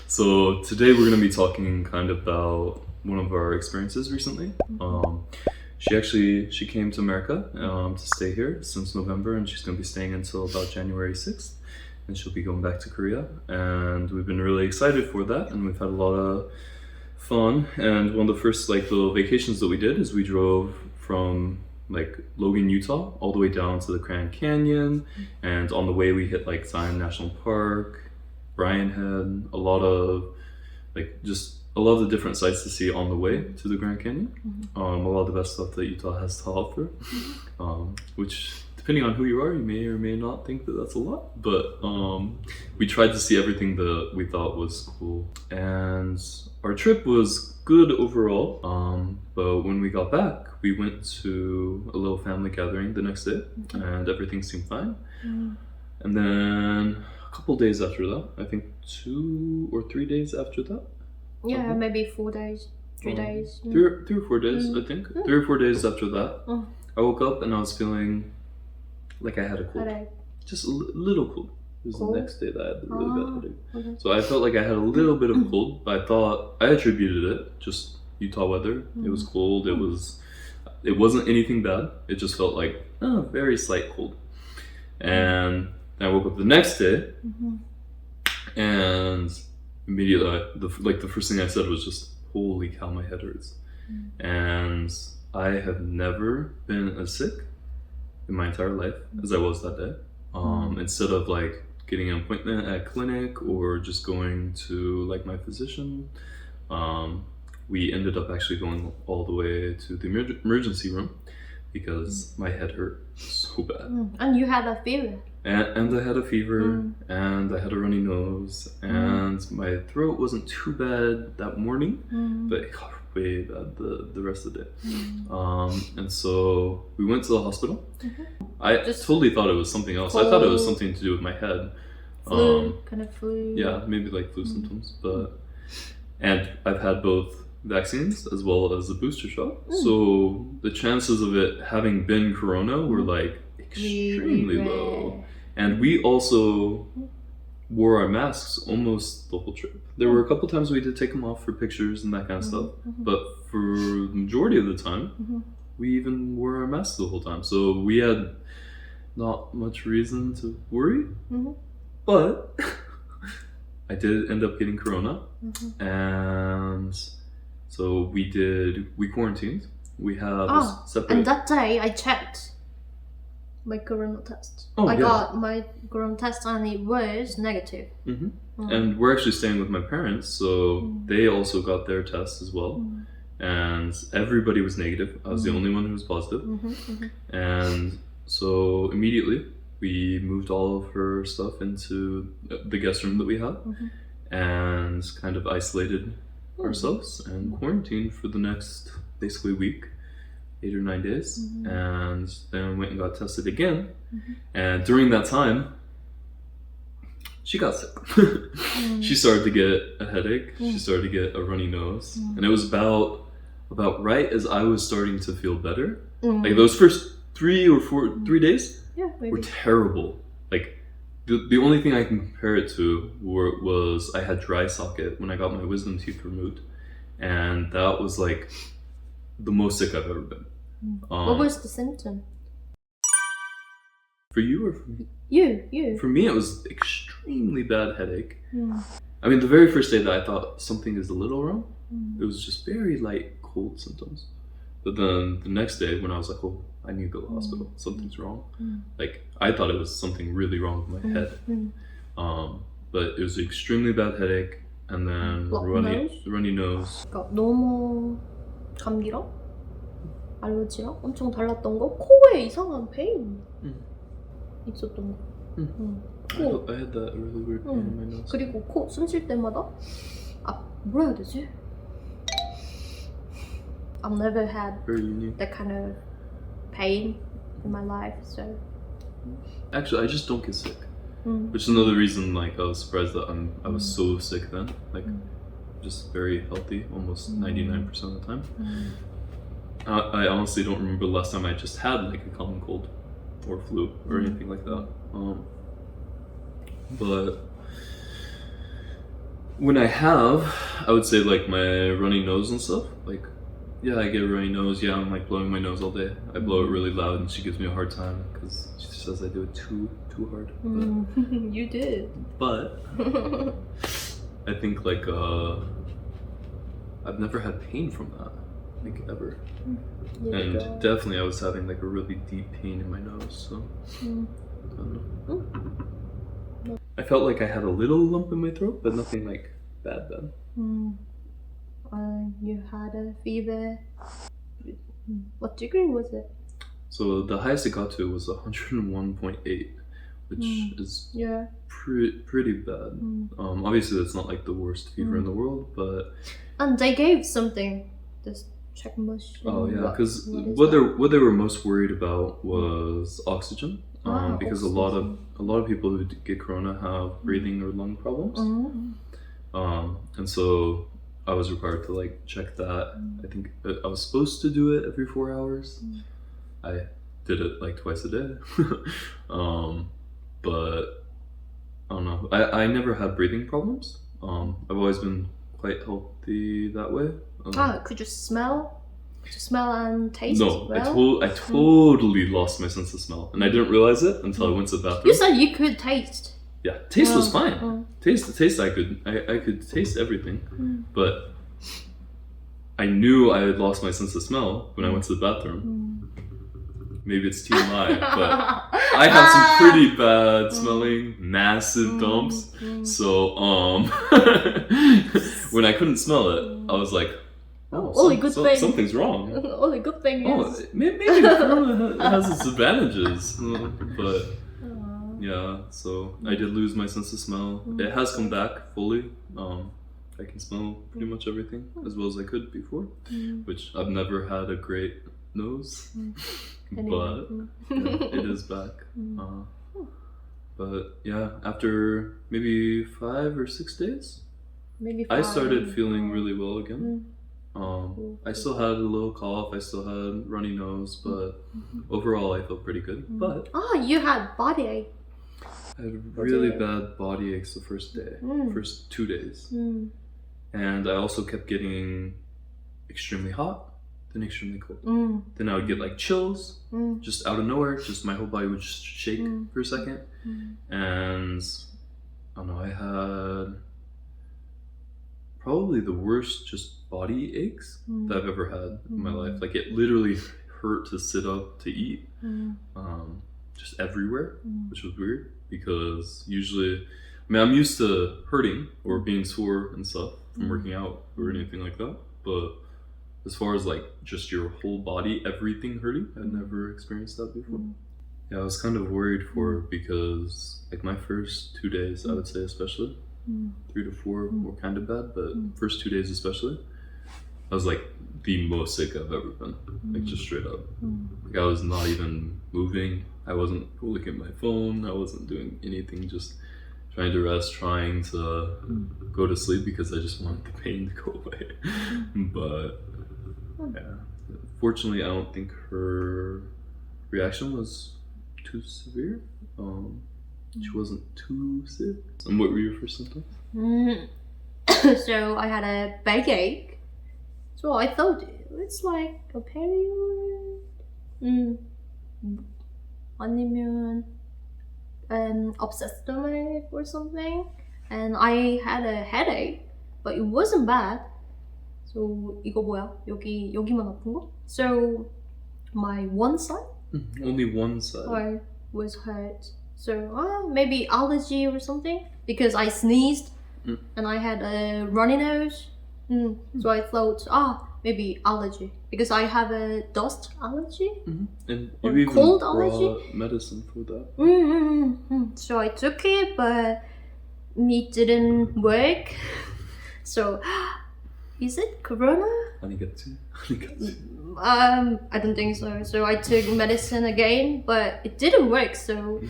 So today we're going to be talking kind of about one of our experiences recently. She came to America to stay here since November, and she's going to be staying until about January 6th, and she'll be going back to Korea. And we've been really excited for that, and we've had a lot of fun. And one of the first little vacations that we did is we drove from Logan, Utah, all the way down to the Grand Canyon, and on the way we hit Zion National Park, Brian Head, a lot of the different sights to see on the way to the Grand Canyon. A lot of the best stuff that Utah has to offer, which depending on who you are, you may or may not think that that's a lot, but we tried to see everything that we thought was cool. And our trip was good overall, but when we got back, we went to a little family gathering the next day, and everything seemed fine. And then a couple days after that, I think 2 or 3 days after that. Yeah, maybe 4 days, 3 days. 3 or 4 days, I think. 3 or 4 days after that, I woke up and I was feeling like I had a cold. Headache. Just a little cold. It was Cold? the next day that I had the really bad headache. Okay. So I felt like I had a little bit of cold, but I thought I attributed it just Utah weather. It was cold. It wasn't anything bad. It just felt like a very slight cold. And I woke up the next day, and immediately the first thing I said was just, "Holy cow, my head hurts." And I have never been as sick in my entire life as I was that day. Instead of getting an appointment at clinic or just going to my physician, we ended up actually going all the way to the emergency room because my head hurt so bad. And you had a fever. And I had a fever, and I had a runny nose, and my throat wasn't too bad that morning, but it got way bad the rest of the day. And so we went to the hospital. I totally thought it was something else. I thought it was something to do with my head. Flu, kind of flu. Yeah, maybe flu symptoms. And I've had both vaccines as well as a booster shot. So the chances of it having been corona were extremely low. And we also wore our masks almost the whole trip. There were a couple times we did take them off for pictures and that kind of stuff, but for the majority of the time, we even wore our masks the whole time. So we had not much reason to worry, but I did end up getting corona, and so we quarantined. We had a separate. And that day I checked my corona test. I got my corona test and it was negative. And we're actually staying with my parents, so they also got their test as well. And everybody was negative. I was the only one who was positive. And so immediately we moved all of her stuff into the guest room that we had and kind of isolated ourselves and quarantined for the next basically week. 8 or 9 days, and then went and got tested again. And during that time, she got sick. She started to get a headache. She started to get a runny nose, and it was about right as I was starting to feel better. Those first 3 days were terrible. The only thing I can compare it to was I had dry socket when I got my wisdom teeth removed, and that was the most sick I've ever been. What was the symptom? For you or for me? You. For me, it was extremely bad headache. I mean, the very first day that I thought something is a little wrong, it was just very light cold symptoms. But then the next day when I was oh, I need to go to the hospital, something's wrong. I thought it was something really wrong with my head. But it was an extremely bad headache, and then runny nose. 너무 감기랑 알러지랑 엄청 달랐던 거, 코에 이상한 페인 있었던 거. I had that really weird pain in my nose. 그리고 코 숨 쉴 때마다 뭐라 해야 되지? I've never had Very unique. that kind of pain in my life, so. Actually, I just don't get sick, which is another reason I was surprised that I was so sick then. Just very healthy, almost 99% of the time. I honestly don't remember the last time I just had a common cold or flu or anything like that. But When I have, I would say like my runny nose and stuff. Like, yeah, I get a runny nose. Yeah, I'm like blowing my nose all day. I blow it really loud, and she gives me a hard time because she says I do it too hard. You did. But I think like I've never had pain from that, like ever. And definitely, I was having like a really deep pain in my nose. So I don't know. I felt like I had a little lump in my throat, but nothing like bad. You had a fever. What degree was it? So the highest it got to was 101.8, which is pretty bad. Obviously, that's not like the worst fever in the world, but and they gave something. This check mush. Oh yeah, because what they were most worried about was oxygen. Because oxygen. a lot of people who get corona have breathing or lung problems. And so I was required to like check that. I think I was supposed to do it every 4 hours. I did it like twice a day. But I don't know. I never had breathing problems. I've always been quite healthy that way. Could you smell? Could you smell and taste? No, well? I totally lost my sense of smell, and I didn't realize it until I went to the bathroom. You said you could taste. Yeah, taste was fine. Taste, I could taste everything, but I knew I had lost my sense of smell when I went to the bathroom. Maybe it's TMI, but I had some pretty bad smelling, massive dumps. So when I couldn't smell it, I was like, something's wrong. Only good thing is maybe Corona has its advantages, but yeah. So I did lose my sense of smell. It has come back fully. I can smell pretty much everything as well as I could before, which I've never had a great nose, but yeah, it is back. But yeah, after maybe 5 or 6 days, I started feeling really well again. I still had a little cough, I still had runny nose, but overall I felt pretty good. But you had body ache. I had really bad body aches the first 2 days. And I also kept getting extremely hot, then extremely cold. Then I would get like chills, just out of nowhere, just my whole body would just shake for a second. And I don't know, I had probably the worst just body aches that I've ever had in my life. Like it literally hurt to sit up to eat, just everywhere, which was weird because usually, I'm used to hurting or being sore and stuff from working out or anything like that. But as far as like just your whole body, everything hurting, I'd never experienced that before. Yeah, I was kind of worried for it because like my first 2 days, I would say especially, 3 to 4 were kind of bad, but first 2 days especially, I was like the most sick I've ever been, like just straight up. Like I was not even moving, I wasn't looking at my phone, I wasn't doing anything, just trying to rest, trying to go to sleep because I just wanted the pain to go away. But yeah, fortunately I don't think her reaction was too severe. She wasn't too sick. And what were your first symptoms? So I had a backache. So I thought it's like a period. 아니면 an upset stomach or something. And I had a headache, but it wasn't bad. So 이거 뭐야? 여기만 아픈 거? So my one side. Only one side was hurt. So maybe allergy or something because I sneezed and I had a runny nose. So I thought, maybe allergy because I have a dust allergy and or you cold even allergy. brought medicine for that. So I took it, but it didn't work. So is it corona? 아니겠지? I don't think so. So I took medicine again, but it didn't work. So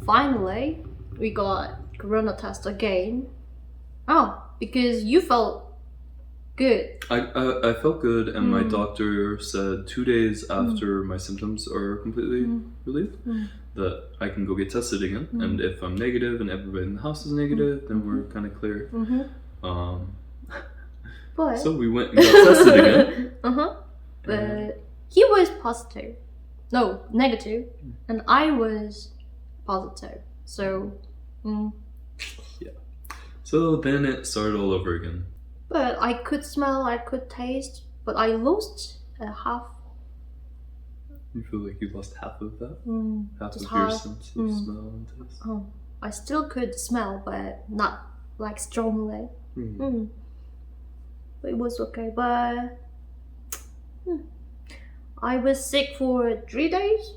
finally, we got corona test again. Because you felt good. I felt good, and my doctor said 2 days after my symptoms are completely relieved that I can go get tested again. And if I'm negative and everybody in the house is negative, then we're kind of clear. Um, But so we went and got tested again. But he was positive. No, negative. And I was positive. So So then it started all over again. but I could smell, I could taste, but I lost half. You feel like you lost half of that? Half Just of your half. sense of smell and taste? Oh, I still could smell, but not like strongly. But it was okay. But I was sick for 3 days.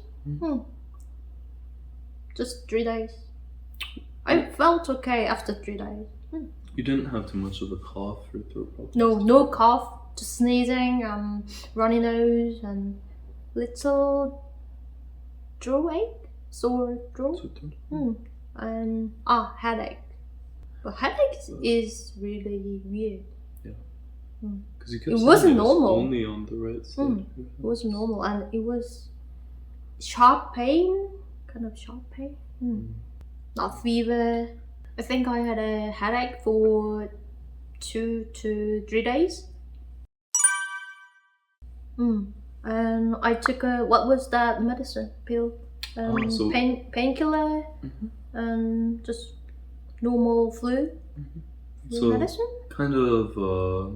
Just 3 days. I felt okay after 3 days. You didn't have too much of a cough or throat problem? No cough, just sneezing, runny nose, and little throat ache, sore throat, and headache. But headache is really weird. Because you kept It saying wasn't it was normal. only on the right side. It was normal, and it was sharp pain, kind of sharp pain. Not fever. I think I had a headache for 2 to 3 days. And I took what was that medicine pill? So- Painkiller and just normal flu So medicine. kind of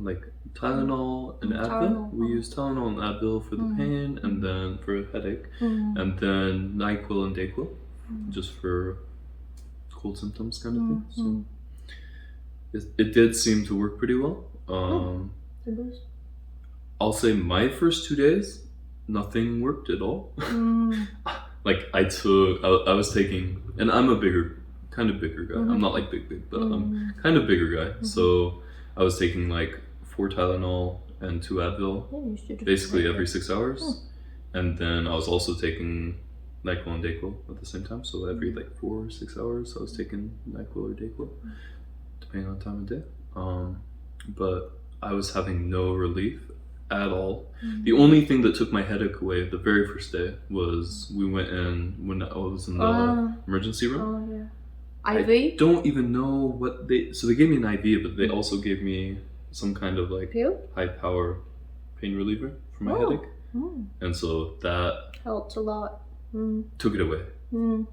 like Tylenol and Advil. Tylenol. We use Tylenol and Advil for the pain, and then for a headache, and then NyQuil and Dayquil, just for cold symptoms kind of thing. So it did seem to work pretty well. It was. I'll say my first 2 days, nothing worked at all. Like I was taking, and I'm a kind of bigger guy. I'm not like big, but I'm kind of bigger guy. So I was taking like 4 Tylenol and 2 Advil, basically every 6 hours. And then I was also taking NyQuil and Dayquil at the same time. So every like 4 or 6 hours, I was taking NyQuil or Dayquil, depending on time of day. But I was having no relief at all. The only thing that took my headache away the very first day was we went in when I was in the emergency room. I IV don't even know what so they gave me an IV, but they also gave me some kind of like pill high power pain reliever for my headache. And so that helped a lot. took it away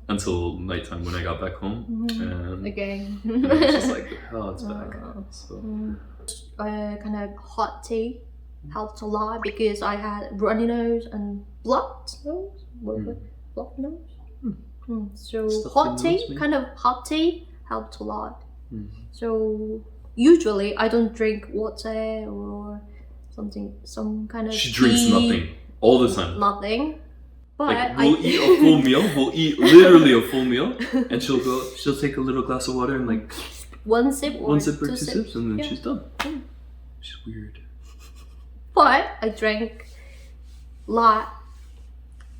until nighttime when I got back home. And Again. I was just like, oh, it's back. So Kind of hot tea helped a lot because I had runny nose and blocked nose. Blocked nose. So Stuffy hot nose, tea, maybe? kind of hot tea helped a lot. So usually I don't drink water or some kind of she drinks tea, nothing all the time. Nothing. But Like we'll eat a full meal. We'll eat literally a full meal, and she'll take a little glass of water and like one sip or 2 sips, and then she's done. She's weird. But I drank a lot.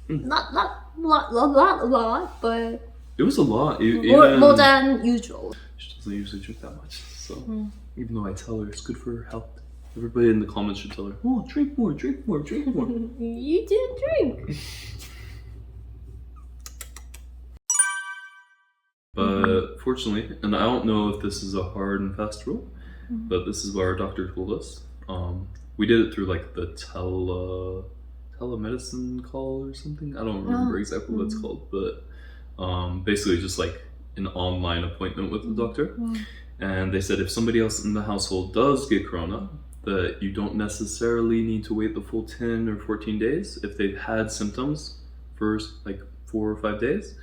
Not lot, but It was a lot. more than usual. She doesn't usually drink that much, so even though I tell her it's good for her health, everybody in the comments should tell her, "Oh, drink more, drink more, drink more." You didn't drink. But fortunately, and I don't know if this is a hard and fast rule, but this is what our doctor told us. We did it through like the telemedicine call or something. I don't remember exactly what it's called, but basically just like an online appointment with the doctor. And they said if somebody else in the household does get corona, that you don't necessarily need to wait the full 10 or 14 days. If they've had symptoms for like 4 or 5 days,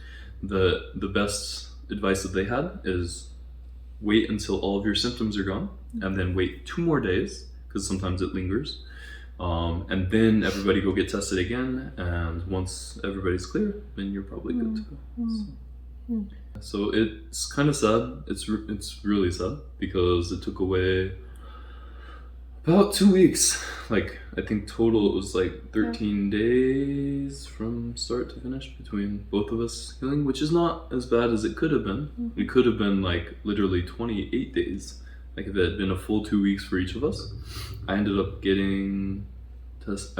the best advice that they had is wait until all of your symptoms are gone, and then wait 2 more days, because sometimes it lingers. And then everybody go get tested again, and once everybody's clear, then you're probably good to go. So it's kind of sad. It's really sad because it took away about 2 weeks. Like I think total it was like 13 days from start to finish between both of us healing, which is not as bad as it could have been. It could have been like literally 28 days. Like if it had been a full 2 weeks for each of us. I ended up getting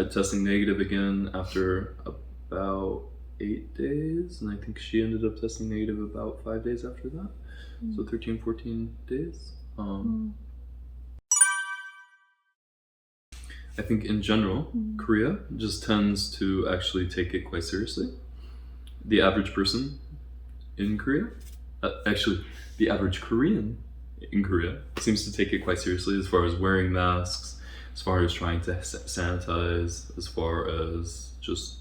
testing negative again after about 8 days, and I think she ended up testing negative about 5 days after that. So 13, 14 days. I think in general, Korea just tends to actually take it quite seriously. The average person in Korea, actually, the average Korean in Korea seems to take it quite seriously as far as wearing masks, as far as trying to sanitize, as far as just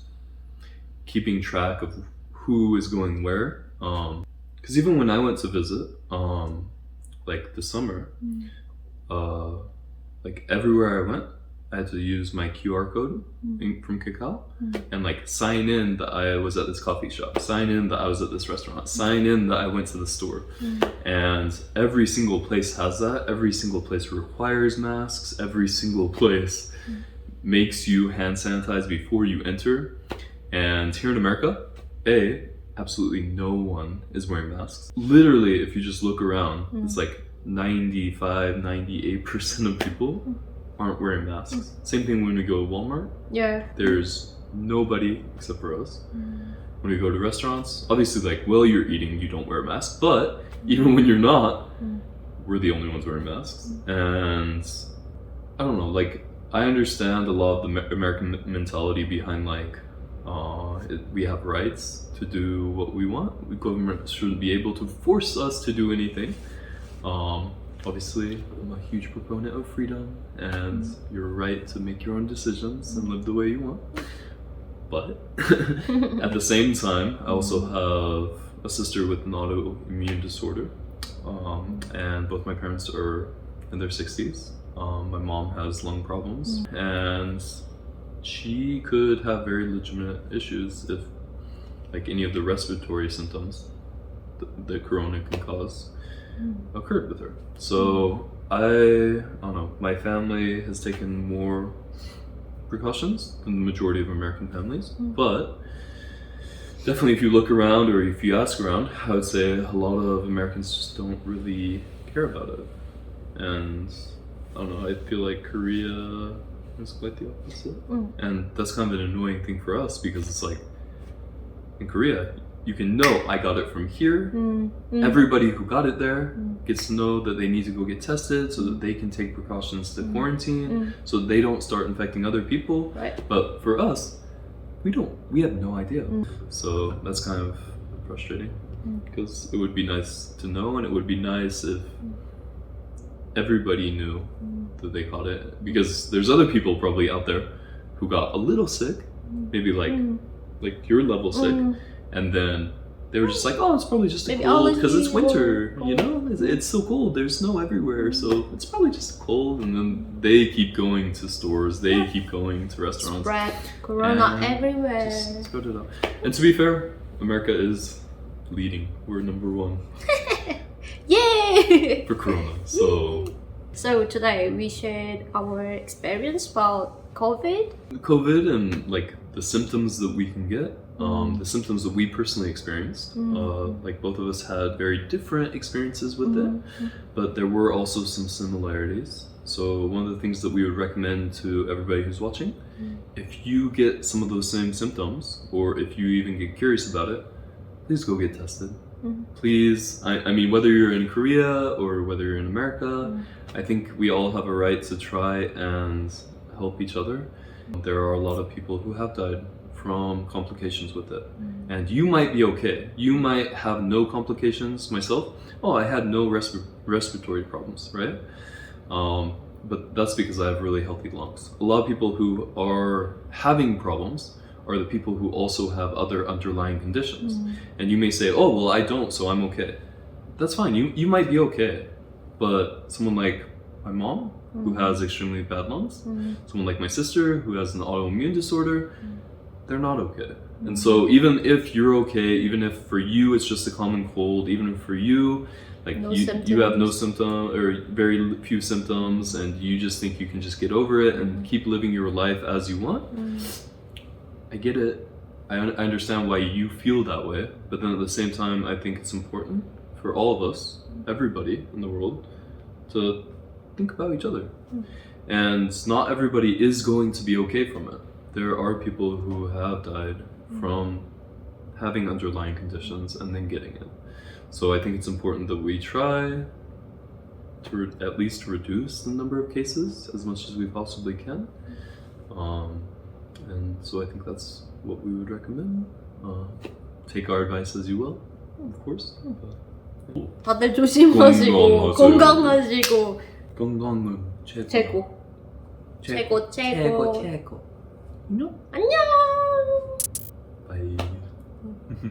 keeping track of who is going where. Because even when I went to visit, like this summer, like everywhere I went, I had to use my QR code from Kakao and like sign in that I was at this coffee shop, sign in that I was at this restaurant, sign in that I went to the store. And every single place has that. Every single place requires masks. Every single place makes you hand sanitize before you enter. And here in America, absolutely no one is wearing masks. Literally, if you just look around, it's like 95, 98% of people aren't wearing masks. Same thing when we go to Walmart. Yeah. There's nobody except for us. When we go to restaurants, obviously like while you're eating, you don't wear a mask, but even when you're not, we're the only ones wearing masks. And I don't know, like I understand a lot of the American mentality behind like, we have rights to do what we want. The government shouldn't be able to force us to do anything. Obviously, I'm a huge proponent of freedom and your right to make your own decisions and live the way you want. But at the same time, I also have a sister with an autoimmune disorder, and both my parents are in their 60s. My mom has lung problems, and she could have very legitimate issues if, like, any of the respiratory symptoms that corona can cause occurred with her. So I don't know, my family has taken more precautions than the majority of American families, but definitely if you look around or if you ask around, I would say a lot of Americans just don't really care about it. And I don't know, I feel like Korea is quite the opposite. And that's kind of an annoying thing for us because it's like, in Korea, you can know I got it from here. Everybody who got it there gets to know that they need to go get tested so that they can take precautions to quarantine so they don't start infecting other people. Right. But for us, we have no idea. So that's kind of frustrating because it would be nice to know, and it would be nice if everybody knew that they caught it, because there's other people probably out there who got a little sick, maybe like your level sick, and then they were just like, oh, it's probably just a cold because it's winter, you know, it's so cold, there's snow everywhere, so it's probably just a cold. And then they keep going to stores, they keep going to restaurants, spread corona everywhere. Just spread it out. And to be fair, America is leading. We're number one Yay! for corona. So So today we shared our experience about COVID and like the symptoms that we can get, the symptoms that we personally experienced. Like both of us had very different experiences with it, but there were also some similarities. So one of the things that we would recommend to everybody who's watching, if you get some of those same symptoms, or if you even get curious about it, please go get tested. Please, I mean, whether you're in Korea or whether you're in America, I think we all have a right to try and help each other. There are a lot of people who have died from complications with it. And you might be okay. You might have no complications. Myself, I had no respiratory problems, right? But that's because I have really healthy lungs. A lot of people who are having problems are the people who also have other underlying conditions. And you may say, oh, well, I don't, so I'm okay. That's fine, you might be okay. But someone like my mom, who has extremely bad lungs, someone like my sister, who has an autoimmune disorder, they're not okay. And so even if you're okay, even if for you it's just a common cold, even if for you, like you have no symptom or very few symptoms, and you just think you can just get over it and keep living your life as you want, I get it. I understand why you feel that way, but then at the same time, I think it's important for all of us, everybody in the world, to think about each other. And not everybody is going to be okay from it. There are people who have died from having underlying conditions and then getting it. So I think it's important that we try at least reduce the number of cases as much as we possibly can. And so I think that's what we would recommend. Take our advice as you will, of course. 다들 조심하시고 건강하시고 건강은 최고. 최고. 최고. 안녕. Bye.